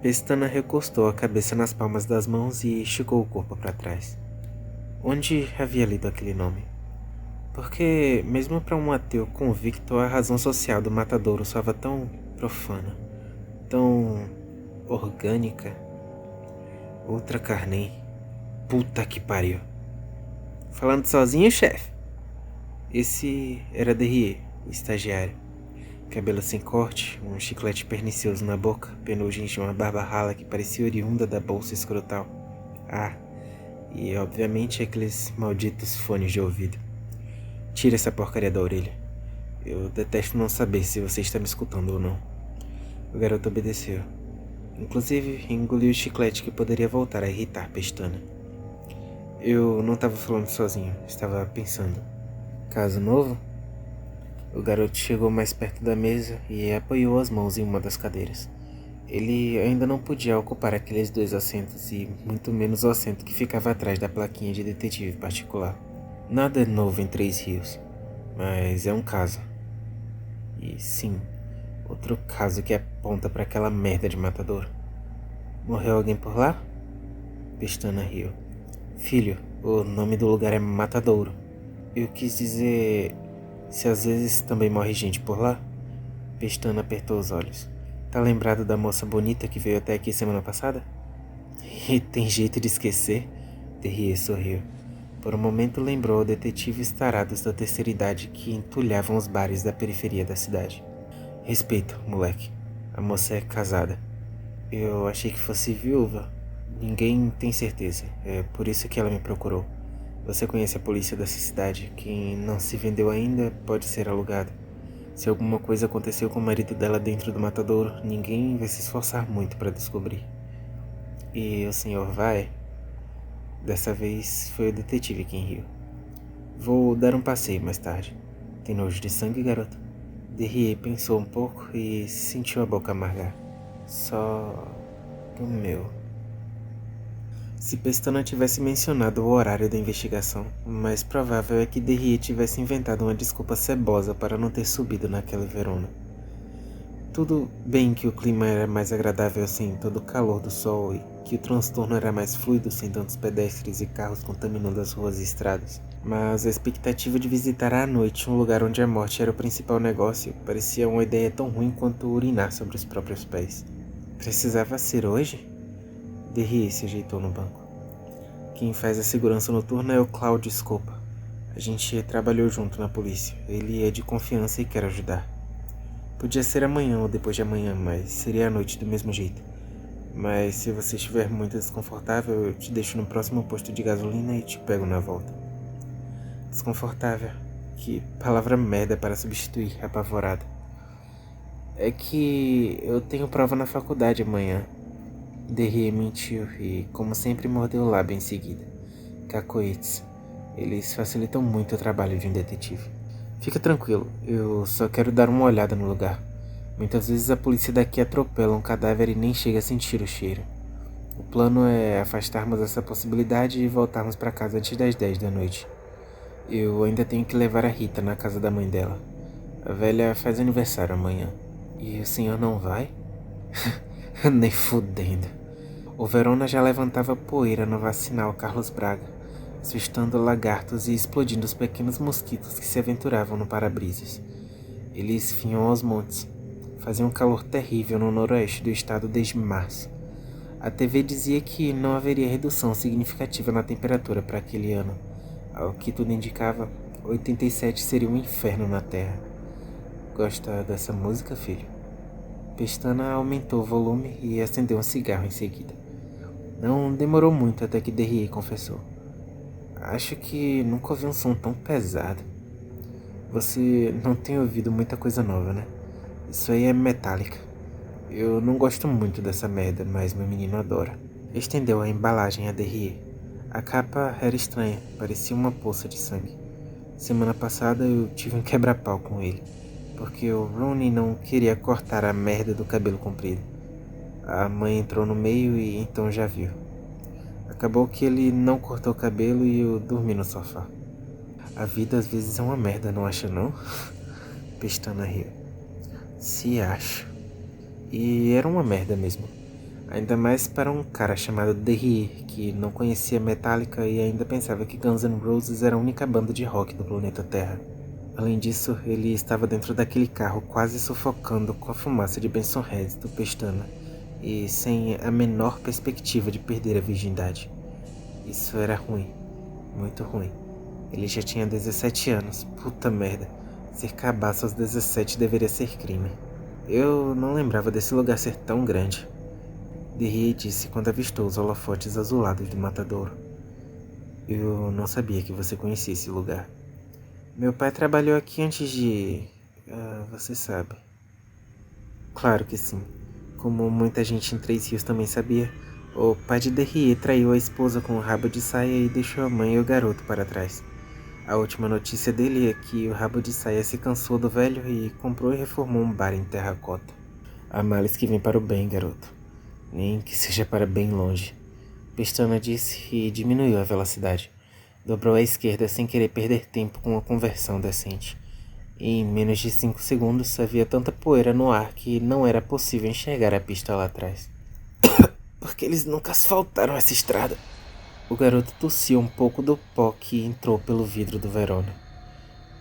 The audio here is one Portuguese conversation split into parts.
Pestana recostou a cabeça nas palmas das mãos e esticou o corpo para trás. Onde havia lido aquele nome? Porque, mesmo para um ateu convicto, a razão social do matadouro soava tão profana, tão orgânica. Outra Carnem. Puta que pariu. Falando sozinho, chefe? Esse era Derrier, o estagiário. Cabelo sem corte, um chiclete pernicioso na boca, penugem de uma barba rala que parecia oriunda da bolsa escrotal. E obviamente aqueles malditos fones de ouvido. Tira essa porcaria da orelha. Eu detesto não saber se você está me escutando ou não. O garoto obedeceu. Inclusive, engoliu o chiclete que poderia voltar a irritar Pestana. Eu não estava falando sozinho, estava pensando. Caso novo? O garoto chegou mais perto da mesa e apoiou as mãos em uma das cadeiras. Ele ainda não podia ocupar aqueles 2 assentos e muito menos o assento que ficava atrás da plaquinha de detetive particular. Nada é novo em Três Rios, mas é um caso. E sim, outro caso que aponta para aquela merda de matador. Morreu alguém por lá? Pestana riu. Filho, o nome do lugar é Matadouro. Eu quis dizer... Se às vezes também morre gente por lá? Pestana apertou os olhos. Tá lembrado da moça bonita que veio até aqui semana passada? E tem jeito de esquecer? Terrier sorriu. Por um momento lembrou detetives tarados da terceira idade que entulhavam os bares da periferia da cidade. Respeito, moleque. A moça é casada. Eu achei que fosse viúva. Ninguém tem certeza. É por isso que ela me procurou. Você conhece a polícia dessa cidade. Quem não se vendeu ainda pode ser alugado. Se alguma coisa aconteceu com o marido dela dentro do matadouro, ninguém vai se esforçar muito para descobrir. E o senhor vai? Dessa vez foi o detetive quem riu. Vou dar um passeio mais tarde. Tem nojo de sangue, garoto? Derrier pensou um pouco e sentiu a boca amargar. Só do meu. Se Pestana tivesse mencionado o horário da investigação, o mais provável é que Derrier tivesse inventado uma desculpa cebosa para não ter subido naquela Verona. Tudo bem que o clima era mais agradável sem todo o calor do sol e que o transtorno era mais fluido sem tantos pedestres e carros contaminando as ruas e estradas. Mas a expectativa de visitar à noite um lugar onde a morte era o principal negócio parecia uma ideia tão ruim quanto urinar sobre os próprios pés. Precisava ser hoje? Derrier se ajeitou no banco. Quem faz a segurança noturna é o Claudio Scopa. A gente trabalhou junto na polícia. Ele é de confiança e quer ajudar. Podia ser amanhã ou depois de amanhã, mas seria à noite do mesmo jeito. Mas se você estiver muito desconfortável, eu te deixo no próximo posto de gasolina e te pego na volta. Desconfortável? Que palavra merda para substituir apavorado. É que eu tenho prova na faculdade amanhã. Derrier mentiu e, como sempre, mordeu o lábio em seguida. Cacoetes. Eles facilitam muito o trabalho de um detetive. Fica tranquilo, eu só quero dar uma olhada no lugar. Muitas vezes a polícia daqui atropela um cadáver e nem chega a sentir o cheiro. O plano é afastarmos essa possibilidade e voltarmos para casa antes das 10 da noite. Eu ainda tenho que levar a Rita na casa da mãe dela. A velha faz aniversário amanhã. E o senhor não vai? Nem fudendo. O Verona já levantava poeira no vacinal Carlos Braga, assustando lagartos e explodindo os pequenos mosquitos que se aventuravam no para-brisas. Eles vinham aos montes. Fazia um calor terrível no noroeste do estado desde março. A TV dizia que não haveria redução significativa na temperatura para aquele ano. Ao que tudo indicava, 87 seria um inferno na Terra. Gosta dessa música, filho? Pestana aumentou o volume e acendeu um cigarro em seguida. Não demorou muito até que Derrier confessou. Acho que nunca ouvi um som tão pesado. Você não tem ouvido muita coisa nova, né? Isso aí é Metallica. Eu não gosto muito dessa merda, mas meu menino adora. Estendeu a embalagem a Derrier. A capa era estranha, parecia uma poça de sangue. Semana passada eu tive um quebra-pau com ele, porque o Rooney não queria cortar a merda do cabelo comprido. A mãe entrou no meio e então já viu. Acabou que ele não cortou o cabelo e eu dormi no sofá. A vida às vezes é uma merda, não acha não? Pestana riu. Se acha. E era uma merda mesmo. Ainda mais para um cara chamado Derrier, que não conhecia Metallica e ainda pensava que Guns N' Roses era a única banda de rock do planeta Terra. Além disso, ele estava dentro daquele carro quase sufocando com a fumaça de Bensonhead do Pestana e sem a menor perspectiva de perder a virgindade. Isso era ruim, muito ruim. Ele já tinha 17 anos, puta merda. Ser cabaço aos 17 deveria ser crime. Eu não lembrava desse lugar ser tão grande. Derrier disse quando avistou os holofotes azulados do matadouro. Eu não sabia que você conhecia esse lugar. Meu pai trabalhou aqui antes de... você sabe. Claro que sim. Como muita gente em Três Rios também sabia, o pai de Derrier traiu a esposa com o rabo de saia e deixou a mãe e o garoto para trás. A última notícia dele é que o rabo de saia se cansou do velho e comprou e reformou um bar em terracota. Há males que vêm para o bem, garoto. Nem que seja para bem longe. Pestana disse e diminuiu a velocidade. Dobrou à esquerda sem querer perder tempo com uma conversão decente. Em menos de 5 segundos havia tanta poeira no ar que não era possível enxergar a pista lá atrás. Porque eles nunca asfaltaram essa estrada. O garoto tossiu um pouco do pó que entrou pelo vidro do Verona.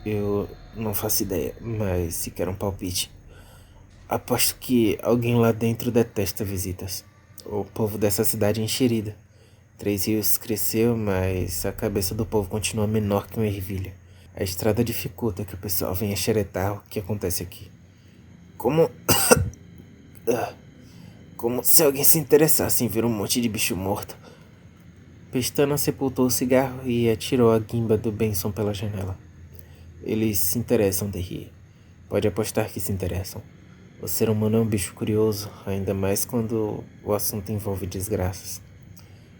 Eu não faço ideia, mas se quer um palpite. Aposto que alguém lá dentro detesta visitas. O povo dessa cidade é enxerida. Três Rios cresceu, mas a cabeça do povo continua menor que uma ervilha. A estrada dificulta que o pessoal venha xeretar o que acontece aqui. Como... Como se alguém se interessasse em ver um monte de bicho morto. Pestana sepultou o cigarro e atirou a guimba do Benson pela janela. Eles se interessam, Derrier. Pode apostar que se interessam. O ser humano é um bicho curioso, ainda mais quando o assunto envolve desgraças.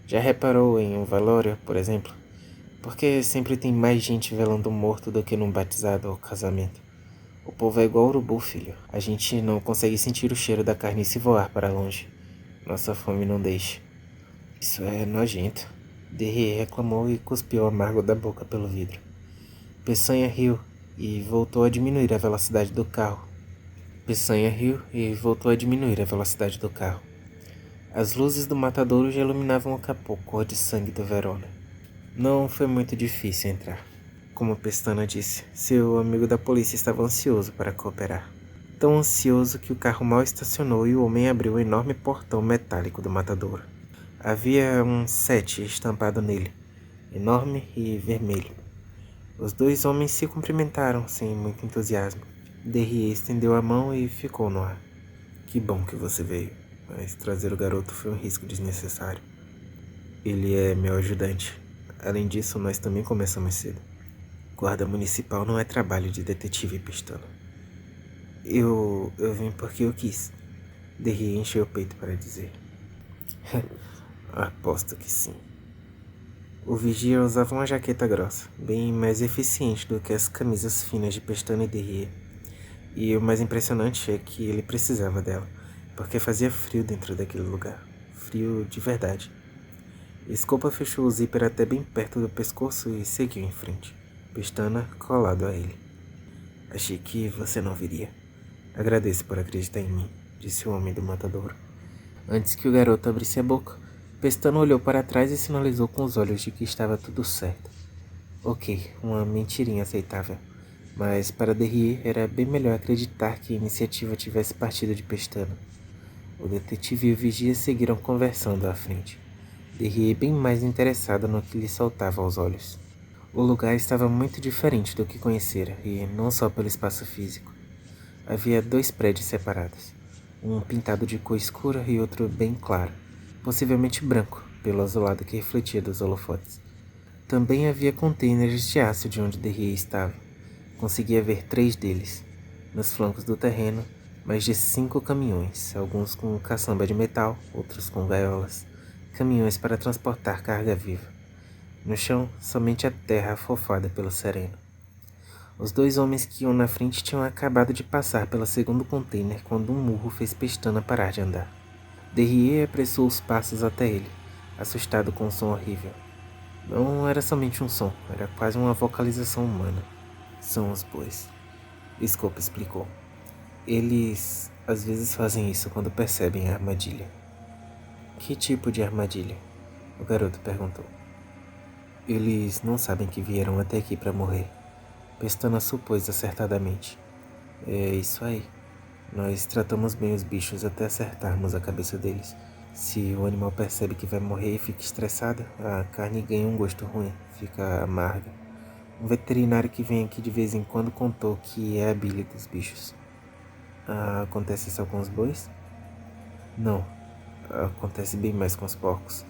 Já reparou em um velório, por exemplo? Porque sempre tem mais gente velando um morto do que num batizado ou casamento. O povo é igual urubu, filho. A gente não consegue sentir o cheiro da carne se voar para longe. Nossa fome não deixa. Isso é nojento. Derrier reclamou e cuspiu amargo da boca pelo vidro. Peçanha riu e voltou a diminuir a velocidade do carro. As luzes do matadouro já iluminavam o capô cor de sangue do Verona. Não foi muito difícil entrar. Como Pestana disse, seu amigo da polícia estava ansioso para cooperar. Tão ansioso que o carro mal estacionou e o homem abriu o enorme portão metálico do matadouro. Havia um 7 estampado nele, enorme e vermelho. Os dois homens se cumprimentaram sem muito entusiasmo. Derrier estendeu a mão e ficou no ar. Que bom que você veio, mas trazer o garoto foi um risco desnecessário. Ele é meu ajudante. Além disso, nós também começamos cedo. Guarda municipal não é trabalho de detetive Pestana. Eu vim porque eu quis. Derrier encheu o peito para dizer. Aposto que sim. O vigia usava uma jaqueta grossa, bem mais eficiente do que as camisas finas de Pestana e Derrier. E o mais impressionante é que ele precisava dela, porque fazia frio dentro daquele lugar. Frio de verdade. Scopa fechou o zíper até bem perto do pescoço e seguiu em frente, Pestana colado a ele. Achei que você não viria. Agradeço por acreditar em mim, disse o homem do matadouro. Antes que o garoto abrisse a boca, Pestana olhou para trás e sinalizou com os olhos de que estava tudo certo. Ok, uma mentirinha aceitável. Mas para Derrier era bem melhor acreditar que a iniciativa tivesse partido de Pestana. O detetive e o vigia seguiram conversando à frente. Derrier bem mais interessado no que lhe saltava aos olhos. O lugar estava muito diferente do que conhecera, e não só pelo espaço físico. Havia 2 prédios separados, um pintado de cor escura e outro bem claro, possivelmente branco, pelo azulado que refletia dos holofotes. Também havia contêineres de aço de onde Derrier estava. Conseguia ver 3 deles. Nos flancos do terreno, mais de 5 caminhões, alguns com caçamba de metal, outros com gaiolas. Caminhões para transportar carga viva. No chão, somente a terra afofada pelo sereno. Os 2 homens que iam na frente tinham acabado de passar pelo segundo container quando um murro fez Pestana parar de andar. Derrier apressou os passos até ele, assustado com o som horrível. Não era somente um som, era quase uma vocalização humana. São os bois. Scope explicou. Eles às vezes fazem isso quando percebem a armadilha. Que tipo de armadilha? O garoto perguntou. Eles não sabem que vieram até aqui para morrer. Pestana supôs acertadamente. É isso aí. Nós tratamos bem os bichos até acertarmos a cabeça deles. Se o animal percebe que vai morrer e fica estressado, a carne ganha um gosto ruim, fica amarga. Um veterinário que vem aqui de vez em quando contou que é a bile dos bichos. Acontece só com os bois? Não, acontece bem mais com os porcos.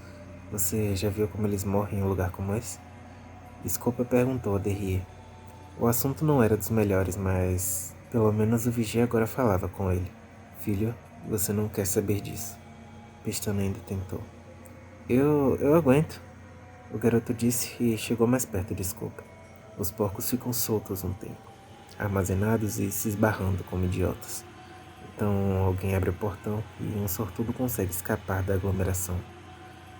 Você já viu como eles morrem em um lugar como esse? Scopa perguntou a Derrier. O assunto não era dos melhores, mas pelo menos o vigia agora falava com ele. Filho, você não quer saber disso. Pestana ainda tentou. Eu aguento, o garoto disse e chegou mais perto de Scopa. Os porcos ficam soltos um tempo, armazenados e se esbarrando como idiotas. Então alguém abre o portão e um sortudo consegue escapar da aglomeração.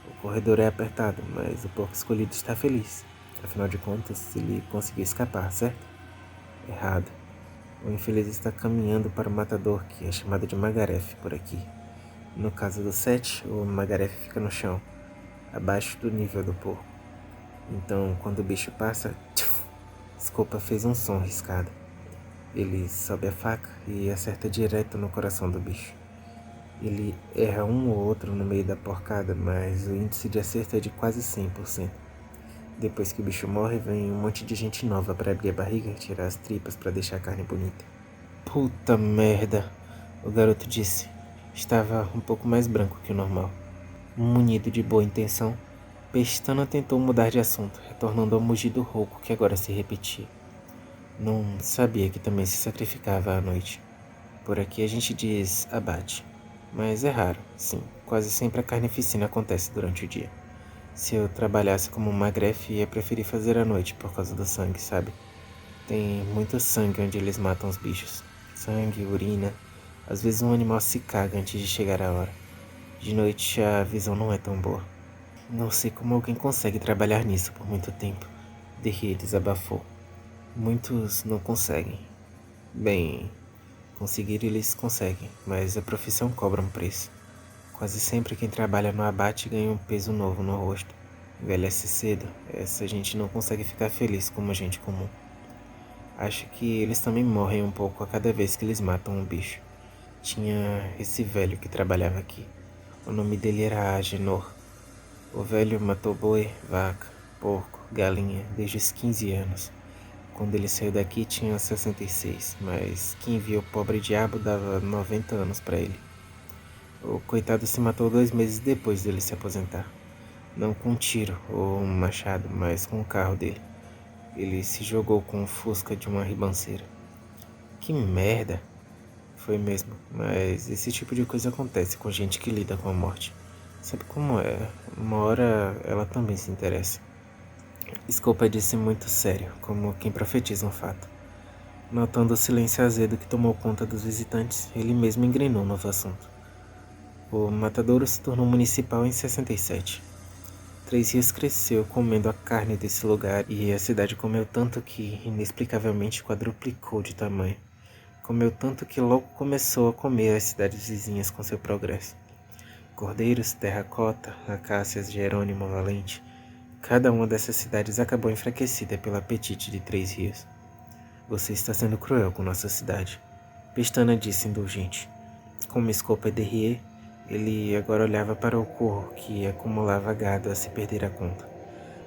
O corredor é apertado, mas o porco escolhido está feliz. Afinal de contas, ele conseguiu escapar, certo? Errado. O infeliz está caminhando para o matador, que é chamado de Magaref por aqui. No caso do 7, o Magaref fica no chão, abaixo do nível do porco. Então, quando o bicho passa, Scopa fez um som riscado. Ele sobe a faca e acerta direto no coração do bicho. Ele erra um ou outro no meio da porcada, mas o índice de acerto é de quase 100%. Depois que o bicho morre, vem um monte de gente nova para abrir a barriga e tirar as tripas para deixar a carne bonita. Puta merda, o garoto disse. Estava um pouco mais branco que o normal. Munido de boa intenção, Pestana tentou mudar de assunto, retornando ao mugido rouco que agora se repetia. Não sabia que também se sacrificava à noite. Por aqui a gente diz abate. Mas é raro, sim. Quase sempre a carnificina acontece durante o dia. Se eu trabalhasse como magrefe, ia preferir fazer à noite por causa do sangue, sabe? Tem muito sangue onde eles matam os bichos. Sangue, urina. Às vezes um animal se caga antes de chegar a hora. De noite a visão não é tão boa. Não sei como alguém consegue trabalhar nisso por muito tempo. Derrier desabafou. Muitos não conseguem. Bem, conseguir eles conseguem, mas a profissão cobra um preço. Quase sempre quem trabalha no abate ganha um peso novo no rosto. Envelhece cedo, essa gente não consegue ficar feliz como gente comum. Acho que eles também morrem um pouco a cada vez que eles matam um bicho. Tinha esse velho que trabalhava aqui. O nome dele era Agenor. O velho matou boi, vaca, porco, galinha desde os 15 anos. Quando ele saiu daqui tinha 66, mas quem via o pobre diabo dava 90 anos para ele. O coitado se matou 2 meses depois dele se aposentar. Não com um tiro ou um machado, mas com o carro dele. Ele se jogou com o fusca de uma ribanceira. Que merda! Foi mesmo, mas esse tipo de coisa acontece com gente que lida com a morte. Sabe como é? Uma hora ela também se interessa. Scopa disse muito sério, como quem profetiza um fato. Notando o silêncio azedo que tomou conta dos visitantes, ele mesmo engrenou no novo assunto. O matadouro se tornou municipal em 67. Três Rios cresceu comendo a carne desse lugar e a cidade comeu tanto que, inexplicavelmente, quadruplicou de tamanho. Comeu tanto que logo começou a comer as cidades vizinhas com seu progresso. Cordeiros, Terracota, Acácias, Jerônimo, Valente. Cada uma dessas cidades acabou enfraquecida pelo apetite de Três Rios. Você está sendo cruel com nossa cidade, Pestana disse indulgente. Como Scopa e Derrier, ele agora olhava para o corro que acumulava gado a se perder a conta.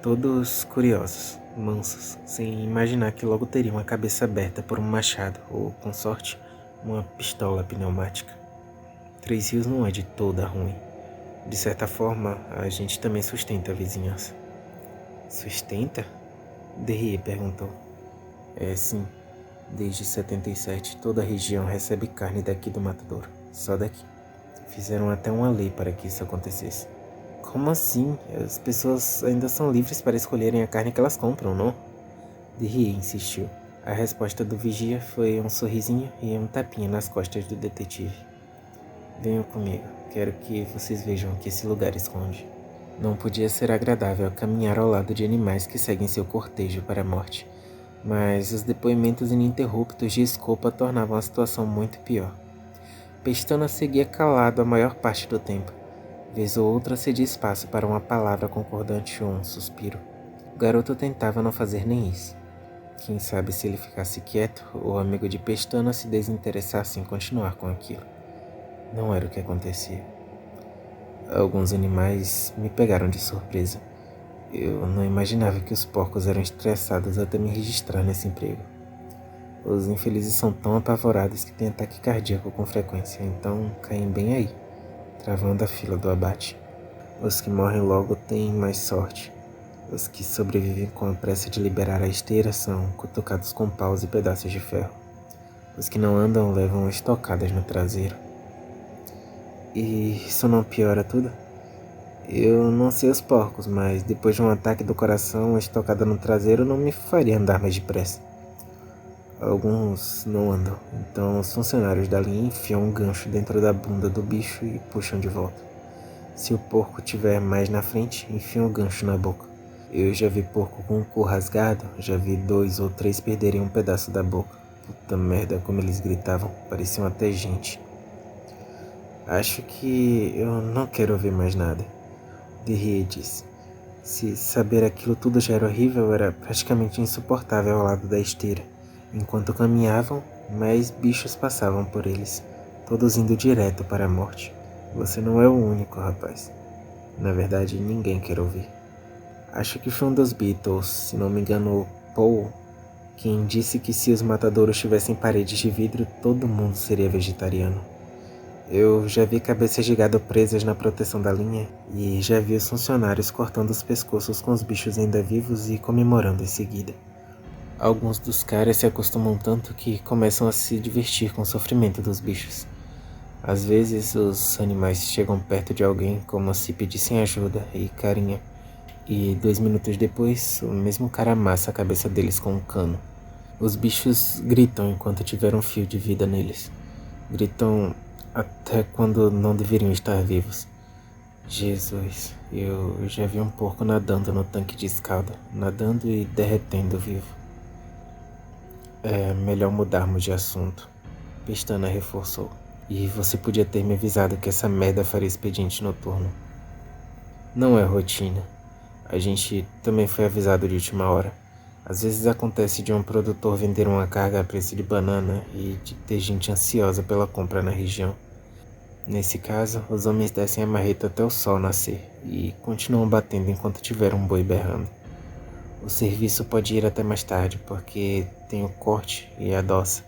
Todos curiosos, mansos, sem imaginar que logo teriam a cabeça aberta por um machado ou, com sorte, uma pistola pneumática. Três Rios não é de toda ruim. De certa forma, a gente também sustenta a vizinhança. Sustenta? Derrier perguntou. É sim. Desde 77, toda a região recebe carne daqui do matadouro. Só daqui. Fizeram até uma lei para que isso acontecesse. Como assim? As pessoas ainda são livres para escolherem a carne que elas compram, não? Derrier insistiu. A resposta do vigia foi um sorrisinho e um tapinha nas costas do detetive. Venham comigo. Quero que vocês vejam o que esse lugar esconde. Não podia ser agradável caminhar ao lado de animais que seguem seu cortejo para a morte. Mas os depoimentos ininterruptos de Scopa tornavam a situação muito pior. Pestana seguia calado a maior parte do tempo. Vez ou outra cedia espaço para uma palavra concordante ou um suspiro. O garoto tentava não fazer nem isso. Quem sabe se ele ficasse quieto, o amigo de Pestana se desinteressasse em continuar com aquilo. Não era o que acontecia. Alguns animais me pegaram de surpresa. Eu não imaginava que os porcos eram estressados até me registrar nesse emprego. Os infelizes são tão apavorados que têm ataque cardíaco com frequência, então caem bem aí, travando a fila do abate. Os que morrem logo têm mais sorte. Os que sobrevivem com a pressa de liberar a esteira são cutucados com paus e pedaços de ferro. Os que não andam levam estocadas no traseiro. E isso não piora tudo? Eu não sei os porcos, mas depois de um ataque do coração, uma estocada no traseiro não me faria andar mais depressa. Alguns não andam, então os funcionários da linha enfiam um gancho dentro da bunda do bicho e puxam de volta. Se o porco tiver mais na frente, enfiam o gancho na boca. Eu já vi porco com o cu rasgado, já vi 2 ou 3 perderem um pedaço da boca. Puta merda, como eles gritavam, pareciam até gente. Acho que eu não quero ouvir mais nada. Derriê disse. Se saber aquilo tudo já era horrível, era praticamente insuportável ao lado da esteira. Enquanto caminhavam, mais bichos passavam por eles, todos indo direto para a morte. Você não é o único, rapaz. Na verdade, ninguém quer ouvir. Acho que foi um dos Beatles, se não me engano, Paul, quem disse que se os matadouros tivessem paredes de vidro, todo mundo seria vegetariano. Eu já vi cabeças de gado presas na proteção da linha e já vi os funcionários cortando os pescoços com os bichos ainda vivos e comemorando em seguida. Alguns dos caras se acostumam tanto que começam a se divertir com o sofrimento dos bichos. Às vezes os animais chegam perto de alguém como se pedissem ajuda e carinho, e 2 minutos depois o mesmo cara amassa a cabeça deles com um cano. Os bichos gritam enquanto tiver um fio de vida neles. Gritam até quando não deveriam estar vivos. Jesus, eu já vi um porco nadando no tanque de escalda, nadando e derretendo vivo. É melhor mudarmos de assunto, Pestana reforçou. E você podia ter me avisado que essa merda faria expediente noturno. Não é rotina. A gente também foi avisado de última hora. Às vezes acontece de um produtor vender uma carga a preço de banana e de ter gente ansiosa pela compra na região. Nesse caso, os homens descem a marreta até o sol nascer e continuam batendo enquanto tiver um boi berrando. O serviço pode ir até mais tarde, porque tem o corte e a doça.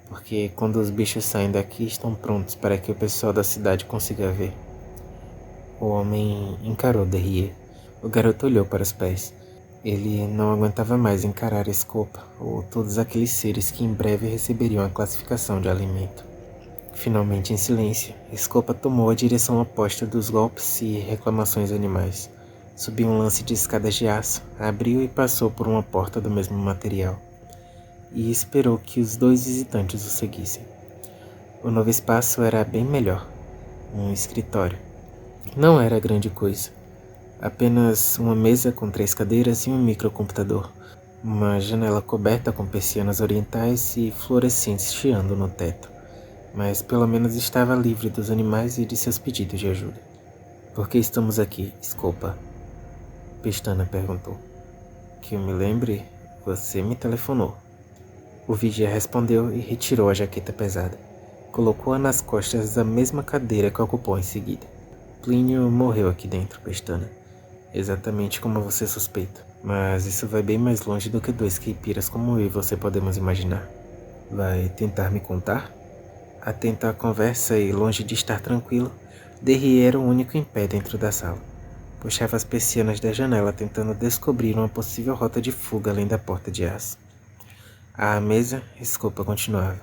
Porque quando os bichos saem daqui, estão prontos para que o pessoal da cidade consiga ver. O homem encarou Derrier. O garoto olhou para os pés. Ele não aguentava mais encarar a Escopa, ou todos aqueles seres que em breve receberiam a classificação de alimento. Finalmente, em silêncio, Escopa tomou a direção oposta dos golpes e reclamações animais. Subiu um lance de escadas de aço, abriu e passou por uma porta do mesmo material. E esperou que os 2 visitantes o seguissem. O novo espaço era bem melhor. Um escritório. Não era grande coisa. Apenas uma mesa com 3 cadeiras e um microcomputador. Uma janela coberta com persianas orientais e fluorescentes chiando no teto. Mas pelo menos estava livre dos animais e de seus pedidos de ajuda. Por que estamos aqui, Escopa? Pestana perguntou. Que eu me lembre, você me telefonou. O vigia respondeu e retirou a jaqueta pesada. Colocou-a nas costas da mesma cadeira que ocupou em seguida. Plínio morreu aqui dentro, Pestana. Exatamente como você suspeita. Mas isso vai bem mais longe do que 2 caipiras como eu e você podemos imaginar. Vai tentar me contar? Atento à conversa e longe de estar tranquilo, Derrier era o único em pé dentro da sala. Puxava as persianas da janela tentando descobrir uma possível rota de fuga além da porta de aço. À mesa, Escopa continuava.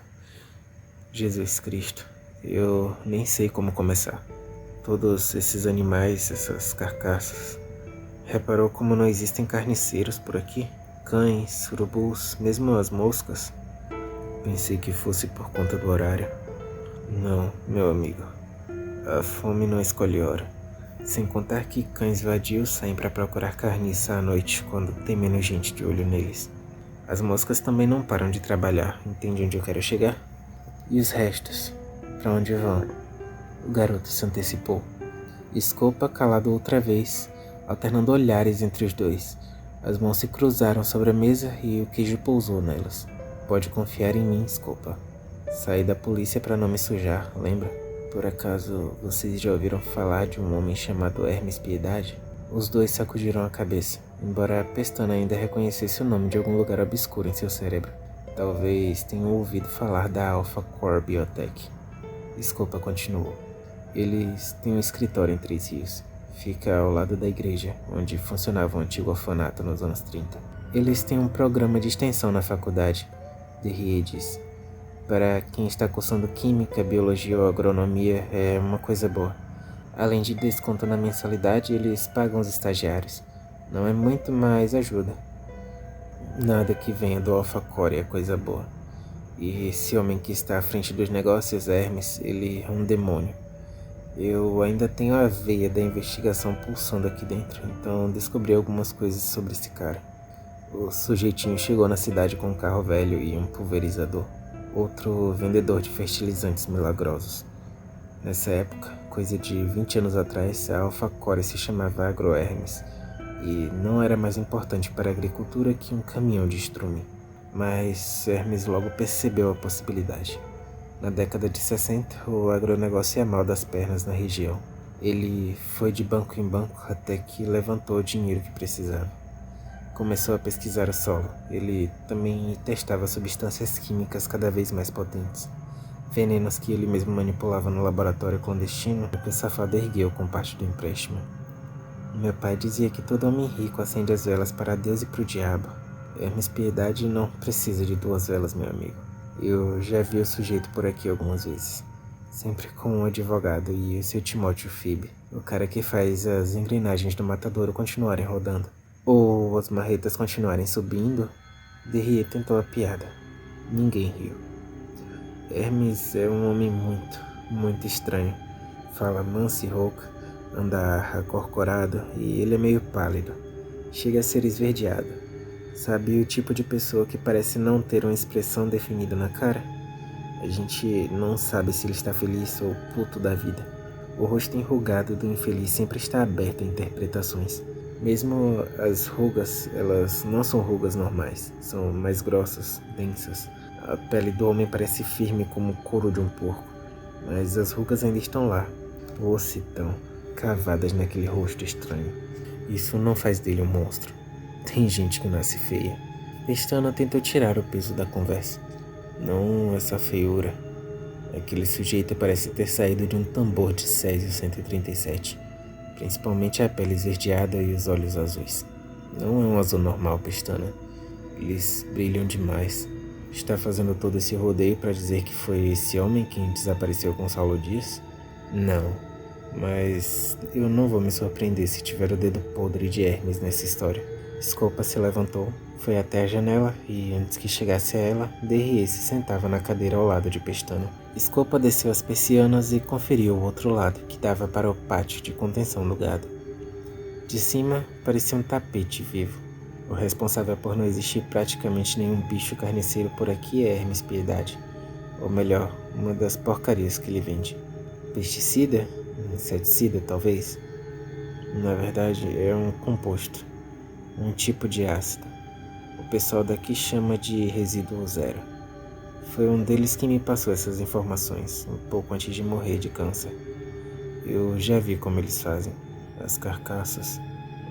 Jesus Cristo, eu nem sei como começar. Todos esses animais, essas carcaças. Reparou como não existem carniceiros por aqui? Cães, urubus, mesmo as moscas? Pensei que fosse por conta do horário. Não, meu amigo. A fome não escolhe hora. Sem contar que cães vadios saem para procurar carniça à noite quando tem menos gente de olho neles. As moscas também não param de trabalhar, entende onde eu quero chegar? E os restos? Para onde vão? O garoto se antecipou. Scopa calado outra vez, alternando olhares entre os dois. As mãos se cruzaram sobre a mesa e o queijo pousou nelas. Pode confiar em mim, Scopa. Saí da polícia para não me sujar, lembra? Por acaso vocês já ouviram falar de um homem chamado Hermes Piedade? Os dois sacudiram a cabeça, embora Pestana ainda reconhecesse o nome de algum lugar obscuro em seu cérebro. Talvez tenham ouvido falar da Alpha Core Biotech. Scopa continuou. Eles têm um escritório em Três Rios. Fica ao lado da igreja, onde funcionava o antigo orfanato nos anos 30. Eles têm um programa de extensão na faculdade, Derrier disse. Para quem está cursando química, biologia ou agronomia, é uma coisa boa. Além de desconto na mensalidade, eles pagam os estagiários. Não é muito, mas ajuda. Nada que venha do Alpha Core é coisa boa. E esse homem que está à frente dos negócios, Hermes, ele é um demônio. Eu ainda tenho a veia da investigação pulsando aqui dentro, então descobri algumas coisas sobre esse cara. O sujeitinho chegou na cidade com um carro velho e um pulverizador. Outro vendedor de fertilizantes milagrosos. Nessa época, coisa de 20 anos atrás, a Alpha Core se chamava AgroHermes e não era mais importante para a agricultura que um caminhão de estrume. Mas Hermes logo percebeu a possibilidade. Na década de 60, o agronegócio ia mal das pernas na região. Ele foi de banco em banco até que levantou o dinheiro que precisava. Começou a pesquisar o solo. Ele também testava substâncias químicas cada vez mais potentes. Venenos que ele mesmo manipulava no laboratório clandestino, que o safado ergueu com parte do empréstimo. Meu pai dizia que todo homem rico acende as velas para Deus e para o diabo. Hermes Piedade não precisa de 2 velas, meu amigo. Eu já vi o sujeito por aqui algumas vezes. Sempre com um advogado e o seu Timóteo Phoebe, o cara que faz as engrenagens do matadouro continuarem rodando. Ou as marretas continuarem subindo. Derrier tentou a piada. Ninguém riu. Hermes é um homem muito estranho. Fala manso e rouco, anda acorcorado e ele é meio pálido. Chega a ser esverdeado. Sabe o tipo de pessoa que parece não ter uma expressão definida na cara? A gente não sabe se ele está feliz ou puto da vida. O rosto enrugado do infeliz sempre está aberto a interpretações. Mesmo as rugas, elas não são rugas normais. São mais grossas, densas. A pele do homem parece firme como o couro de um porco. Mas as rugas ainda estão lá. Ou se estão, cavadas naquele rosto estranho. Isso não faz dele um monstro. Tem gente que nasce feia. Pestana tentou tirar o peso da conversa. Não essa feiura. Aquele sujeito parece ter saído de um tambor de Césio 137. Principalmente a pele esverdeada e os olhos azuis. Não é um azul normal, Pestana. Eles brilham demais. Está fazendo todo esse rodeio para dizer que foi esse homem quem desapareceu com Saulo Dias? Não. Mas eu não vou me surpreender se tiver o dedo podre de Hermes nessa história. Scopa se levantou, foi até a janela e, antes que chegasse a ela, Derrier se sentava na cadeira ao lado de Pestana. Scopa desceu as persianas e conferiu o outro lado, que dava para o pátio de contenção do gado. De cima, parecia um tapete vivo. O responsável por não existir praticamente nenhum bicho carniceiro por aqui é Hermes Piedade. Ou melhor, uma das porcarias que ele vende. Pesticida? Inseticida, talvez? Na verdade, é um composto. Um tipo de ácido. O pessoal daqui chama de resíduo zero. Foi um deles que me passou essas informações, um pouco antes de morrer de câncer. Eu já vi como eles fazem. As carcaças,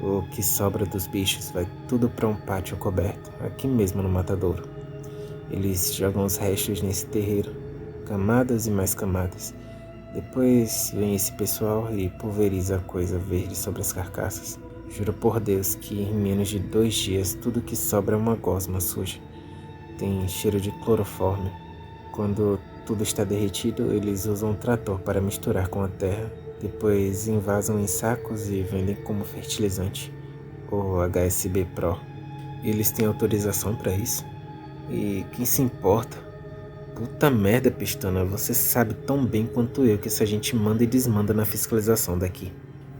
o que sobra dos bichos vai tudo para um pátio coberto, aqui mesmo no matadouro. Eles jogam os restos nesse terreiro, camadas e mais camadas. Depois vem esse pessoal e pulveriza a coisa verde sobre as carcaças. Juro por Deus que em menos de 2 dias tudo que sobra é uma gosma suja. Tem cheiro de cloroforme. Quando tudo está derretido, eles usam um trator para misturar com a terra. Depois envasam em sacos e vendem como fertilizante, ou HSB Pro. Eles têm autorização para isso? E quem se importa? Puta merda, Pestana, você sabe tão bem quanto eu que essa gente manda e desmanda na fiscalização daqui.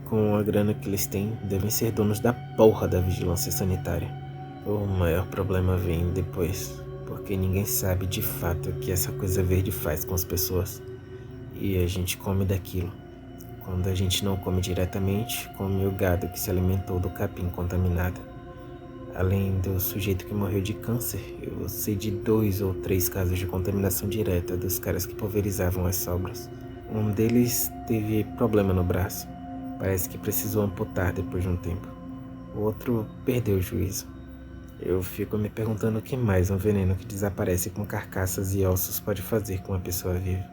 Com a grana que eles têm, devem ser donos da porra da vigilância sanitária. O maior problema vem depois, porque ninguém sabe de fato o que essa coisa verde faz com as pessoas. E a gente come daquilo. Quando a gente não come diretamente, come o gado que se alimentou do capim contaminado. Além do sujeito que morreu de câncer, eu sei de 2 ou 3 casos de contaminação direta dos caras que pulverizavam as sobras. Um deles teve problema no braço. Parece que precisou amputar depois de um tempo. O outro perdeu o juízo. Eu fico me perguntando o que mais um veneno que desaparece com carcaças e ossos pode fazer com uma pessoa viva.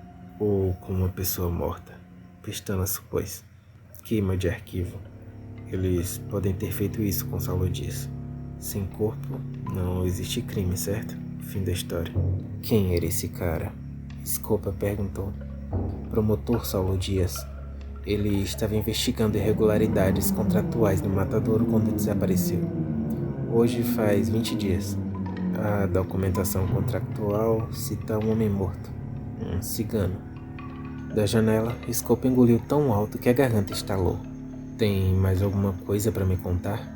Ou com uma pessoa morta. Pestana supôs. Queima de arquivo. Eles podem ter feito isso com Saulo Dias. Sem corpo, não existe crime, certo? Fim da história. Quem era esse cara? Scopa perguntou. Promotor Saulo Dias. Ele estava investigando irregularidades contratuais no matadouro quando desapareceu. Hoje faz 20 dias. A documentação contractual cita um homem morto. Um cigano. Da janela, Scopa engoliu tão alto que a garganta estalou. Tem mais alguma coisa para me contar?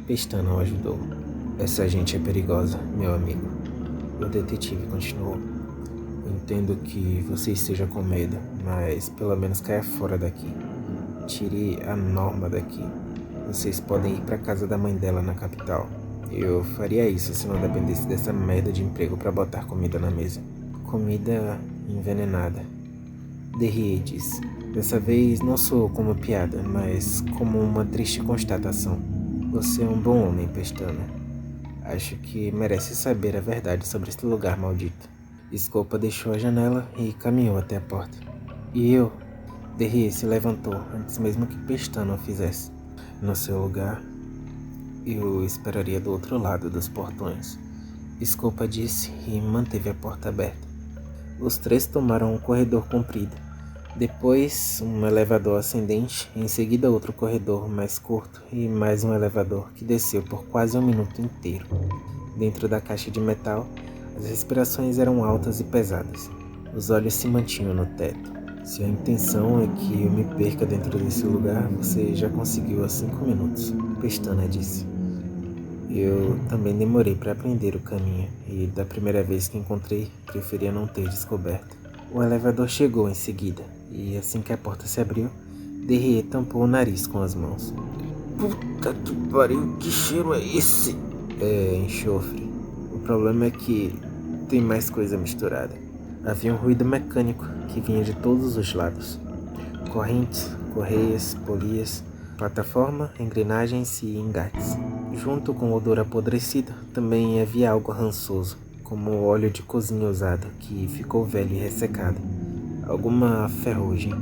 Pestana o ajudou. Essa gente é perigosa, meu amigo. O detetive continuou. Entendo que você esteja com medo, mas pelo menos caia fora daqui. Tire a Norma daqui. Vocês podem ir para casa da mãe dela na capital. Eu faria isso se não dependesse dessa merda de emprego para botar comida na mesa. Comida envenenada. Derrier disse. Dessa vez não sou como piada, mas como uma triste constatação. Você é um bom homem, Pestana. Acho que merece saber a verdade sobre esse lugar maldito. Scopa deixou a janela e caminhou até a porta. E eu? Derrier se levantou antes mesmo que Pestana o fizesse. No seu lugar, eu esperaria do outro lado dos portões. Scopa disse e manteve a porta aberta. Os três tomaram um corredor comprido. Depois, um elevador ascendente, em seguida outro corredor mais curto e mais um elevador que desceu por quase um minuto inteiro. Dentro da caixa de metal, as respirações eram altas e pesadas. Os olhos se mantinham no teto. Se a intenção é que eu me perca dentro desse lugar, você já conseguiu há 5 minutos, Pestana disse. Eu também demorei para aprender o caminho e da primeira vez que encontrei, preferia não ter descoberto. O elevador chegou em seguida. E assim que a porta se abriu, Derrier tampou o nariz com as mãos. Puta que pariu, que cheiro é esse? É enxofre. O problema é que tem mais coisa misturada. Havia um ruído mecânico que vinha de todos os lados. Correntes, correias, polias, plataforma, engrenagens e engates. Junto com o odor apodrecido, também havia algo rançoso, como óleo de cozinha usado, que ficou velho e ressecado. Alguma ferrugem.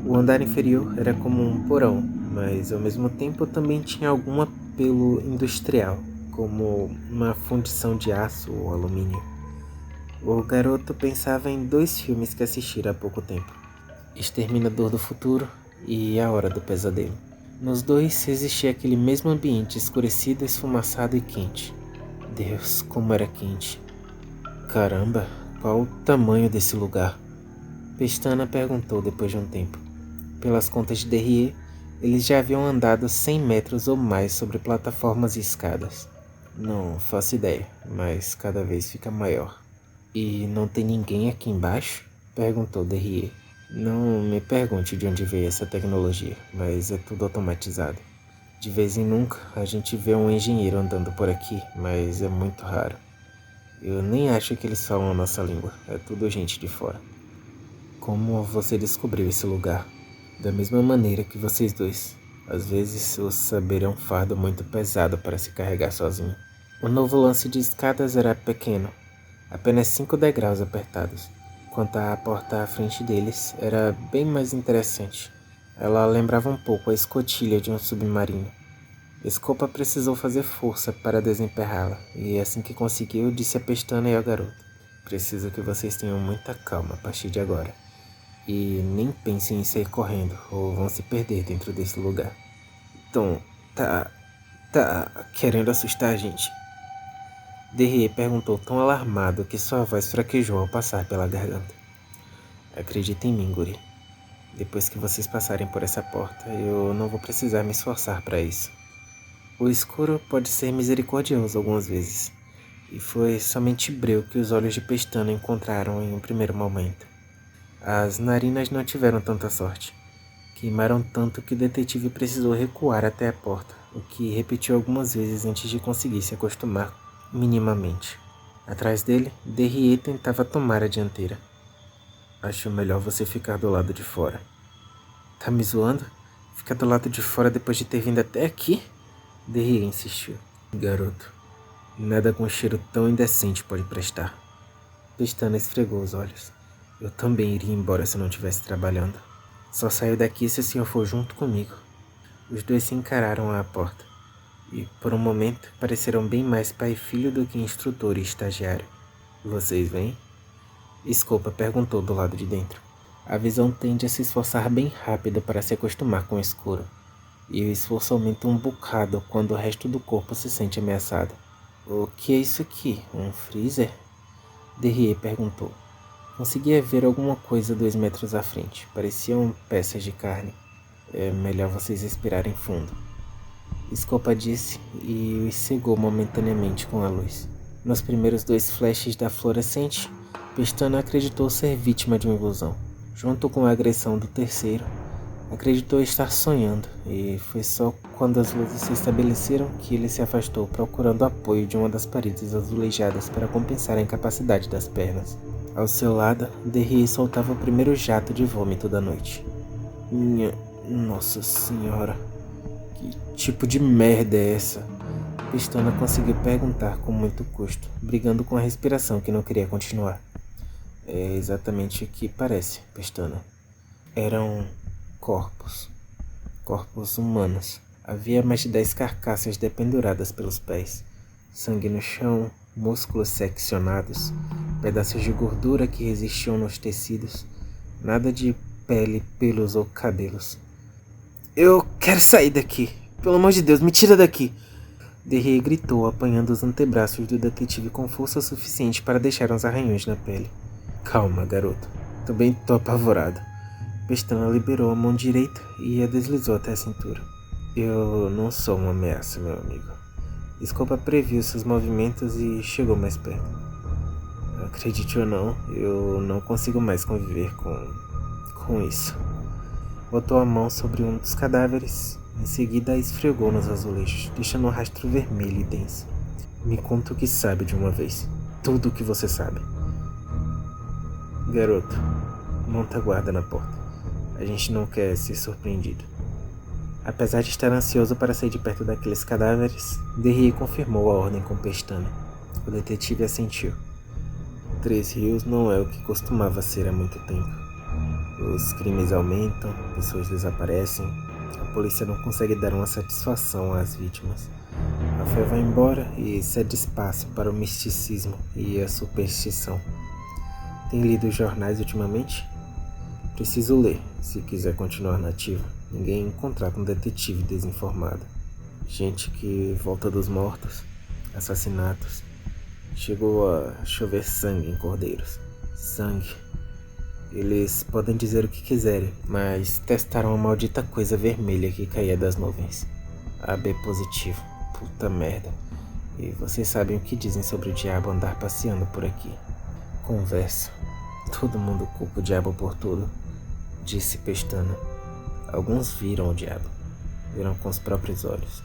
O andar inferior era como um porão, mas ao mesmo tempo também tinha algum apelo industrial, como uma fundição de aço ou alumínio. O garoto pensava em 2 filmes que assistira há pouco tempo: Exterminador do Futuro e A Hora do Pesadelo. Nos dois existia aquele mesmo ambiente escurecido, esfumaçado e quente. Deus, como era quente. Caramba, qual o tamanho desse lugar? Pestana perguntou depois de um tempo. Pelas contas de Derrier, eles já haviam andado 100 metros ou mais sobre plataformas e escadas. Não faço ideia, mas cada vez fica maior. E não tem ninguém aqui embaixo? Perguntou Derrier. Não me pergunte de onde veio essa tecnologia, mas é tudo automatizado. De vez em nunca a gente vê um engenheiro andando por aqui, mas é muito raro. Eu nem acho que eles falam a nossa língua, é tudo gente de fora. Como você descobriu esse lugar? Da mesma maneira que vocês dois. Às vezes o saber é um fardo muito pesado para se carregar sozinho. O novo lance de escadas era pequeno, apenas 5 degraus apertados, quanto à porta à frente deles era bem mais interessante. Ela lembrava um pouco a escotilha de um submarino. Scopa precisou fazer força para desemperrá-la, e assim que conseguiu, disse a Pestana e ao garoto: preciso que vocês tenham muita calma a partir de agora. E nem pensem em sair correndo, ou vão se perder dentro desse lugar. Tom, tá querendo assustar a gente? Derrier perguntou tão alarmado que sua voz fraquejou ao passar pela garganta. Acredita em mim, guri. Depois que vocês passarem por essa porta, eu não vou precisar me esforçar para isso. O escuro pode ser misericordioso algumas vezes, e foi somente breu que os olhos de Pestana encontraram em um primeiro momento. As narinas não tiveram tanta sorte. Queimaram tanto que o detetive precisou recuar até a porta, o que repetiu algumas vezes antes de conseguir se acostumar minimamente. Atrás dele, Derrier tentava tomar a dianteira. Acho melhor você ficar do lado de fora. Tá me zoando? Ficar do lado de fora depois de ter vindo até aqui? Derrier insistiu. Garoto, nada com cheiro tão indecente pode prestar. Pestana esfregou os olhos. Eu também iria embora se não estivesse trabalhando. Só saio daqui se o senhor for junto comigo. Os dois se encararam à porta. E, por um momento, pareceram bem mais pai e filho do que instrutor e estagiário. Vocês vêm? Scopa perguntou do lado de dentro. A visão tende a se esforçar bem rápido para se acostumar com o escuro. E o esforço aumenta um bocado quando o resto do corpo se sente ameaçado. O que é isso aqui? Um freezer? Derrier perguntou. Conseguia ver alguma coisa 2 metros à frente. Pareciam peças de carne. É melhor vocês respirarem fundo. Scopa disse e os cegou momentaneamente com a luz. Nos primeiros 2 flashes da fluorescente, Pestana acreditou ser vítima de uma ilusão. Junto com a agressão do terceiro, acreditou estar sonhando, e foi só quando as luzes se estabeleceram que ele se afastou procurando apoio de uma das paredes azulejadas para compensar a incapacidade das pernas. Ao seu lado, Derrier soltava o primeiro jato de vômito da noite. Minha Nossa Senhora, que tipo de merda é essa? Pestana conseguiu perguntar com muito custo, brigando com a respiração que não queria continuar. É exatamente o que parece, Pestana. Eram corpos humanos. Havia mais de 10 carcaças dependuradas pelos pés. Sangue no chão, músculos seccionados, pedaços de gordura que resistiam nos tecidos. Nada de pele, pelos ou cabelos. Eu quero sair daqui! Pelo amor de Deus, me tira daqui! Derrier gritou, apanhando os antebraços do detetive com força suficiente para deixar uns arranhões na pele. Calma, garoto. Também tô apavorado. Pestana liberou a mão direita e a deslizou até a cintura. Eu não sou uma ameaça, meu amigo. Scopa previu seus movimentos e chegou mais perto. Acredite ou não, eu não consigo mais conviver com isso. Botou a mão sobre um dos cadáveres, em seguida a esfregou nos azulejos, deixando um rastro vermelho e denso. Me conta o que sabe de uma vez. Tudo o que você sabe. Garoto, monta guarda na porta. A gente não quer ser surpreendido. Apesar de estar ansioso para sair de perto daqueles cadáveres, Derrier confirmou a ordem com Pestana. O detetive assentiu. 3 Rios não é o que costumava ser há muito tempo. Os crimes aumentam, pessoas desaparecem, a polícia não consegue dar uma satisfação às vítimas. A fé vai embora e cede espaço para o misticismo e a superstição. Tem lido os jornais ultimamente? Preciso ler, se quiser continuar nativo. Ninguém contrata um detetive desinformado. Gente que volta dos mortos, assassinatos. Chegou a chover sangue em cordeiros. Sangue. Eles podem dizer o que quiserem, mas testaram a maldita coisa vermelha que caía das nuvens. AB positivo. Puta merda. E vocês sabem o que dizem sobre o diabo andar passeando por aqui. Conversa. Todo mundo culpa o diabo por tudo, disse Pestana. Alguns viram o diabo. Viram com os próprios olhos.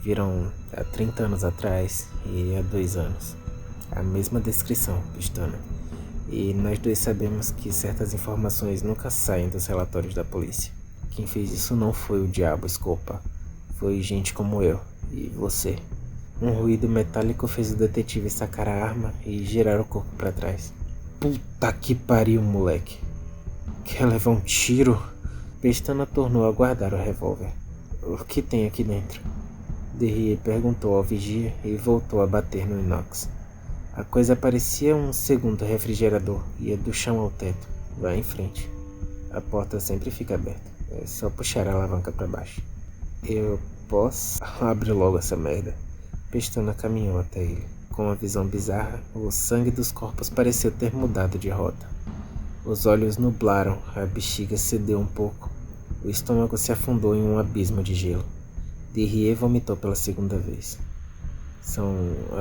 Viram há 30 anos atrás e há 2 anos. A mesma descrição, Pestana. E nós dois sabemos que certas informações nunca saem dos relatórios da polícia. Quem fez isso não foi o diabo, Scopa. Foi gente como eu e você. Um ruído metálico fez o detetive sacar a arma e girar o corpo para trás. Puta que pariu, moleque. Quer levar um tiro? Pestana tornou a guardar o revólver. O que tem aqui dentro? Derrier perguntou ao vigia e voltou a bater no inox. A coisa parecia um segundo refrigerador, ia do chão ao teto. Vá em frente. A porta sempre fica aberta. É só puxar a alavanca para baixo. Eu posso? Abre logo essa merda. Pestana caminhou até ele. Com uma visão bizarra, o sangue dos corpos pareceu ter mudado de rota. Os olhos nublaram, a bexiga cedeu um pouco. O estômago se afundou em um abismo de gelo. Derrier vomitou pela segunda vez. São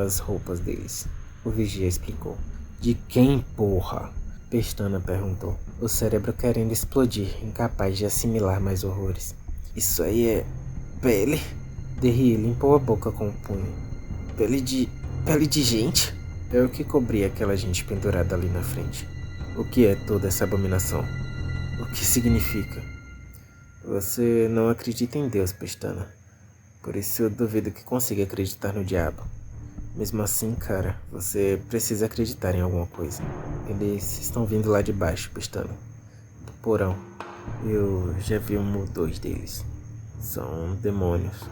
as roupas deles. O vigia explicou. De quem, porra? Pestana perguntou, o cérebro querendo explodir, incapaz de assimilar mais horrores. Isso aí é pele? Derry limpou a boca com o punho. Pele de gente? É o que cobria aquela gente pendurada ali na frente. O que é toda essa abominação? O que significa? Você não acredita em Deus, Pestana. Por isso eu duvido que consiga acreditar no diabo. Mesmo assim, cara, você precisa acreditar em alguma coisa. Eles estão vindo lá de baixo, Pestana. Do porão. Eu já vi 1 ou 2 deles. São demônios.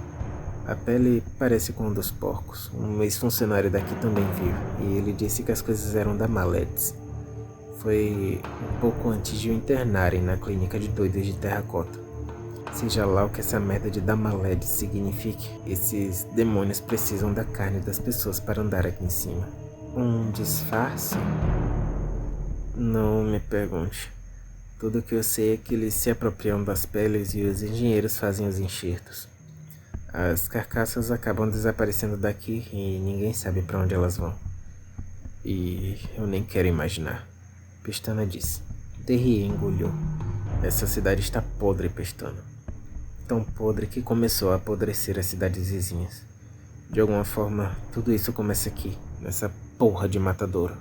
A pele parece com um dos porcos. Um ex-funcionário daqui também viu. E ele disse que as coisas eram da Maledes. Foi um pouco antes de o internarem na clínica de doidos de terracota. Seja lá o que essa merda de Damaled signifique, esses demônios precisam da carne das pessoas para andar aqui em cima. Um disfarce? Não me pergunte. Tudo o que eu sei é que eles se apropriam das peles e os engenheiros fazem os enxertos. As carcaças acabam desaparecendo daqui e ninguém sabe para onde elas vão. E eu nem quero imaginar. Pestana disse. Derry engoliu. Essa cidade está podre, Pestana. Tão podre que começou a apodrecer as cidades vizinhas. De alguma forma, tudo isso começa aqui, nessa porra de matadouro.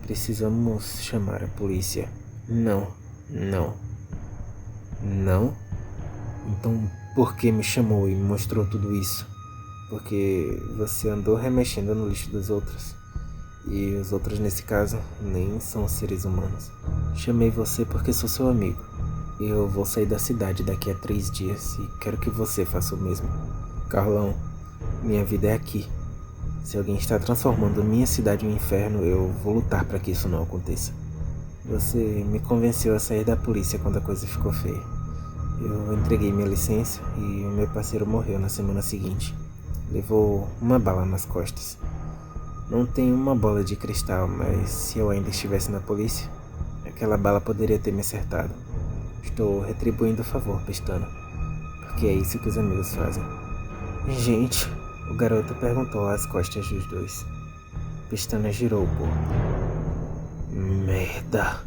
Precisamos chamar a polícia. Não. Não? Então por que me chamou e me mostrou tudo isso? Porque você andou remexendo no lixo dos outros. E os outros, nesse caso, nem são seres humanos. Chamei você porque sou seu amigo. Eu vou sair da cidade daqui a 3 dias e quero que você faça o mesmo. Carlão, minha vida é aqui. Se alguém está transformando minha cidade em um inferno, eu vou lutar para que isso não aconteça. Você me convenceu a sair da polícia quando a coisa ficou feia. Eu entreguei minha licença e o meu parceiro morreu na semana seguinte. Levou uma bala nas costas. Não tenho uma bola de cristal, mas se eu ainda estivesse na polícia, aquela bala poderia ter me acertado. Estou retribuindo o favor, Pestana, porque é isso que os amigos fazem. Gente, o garoto perguntou às costas dos dois. Pestana girou o corpo. Merda.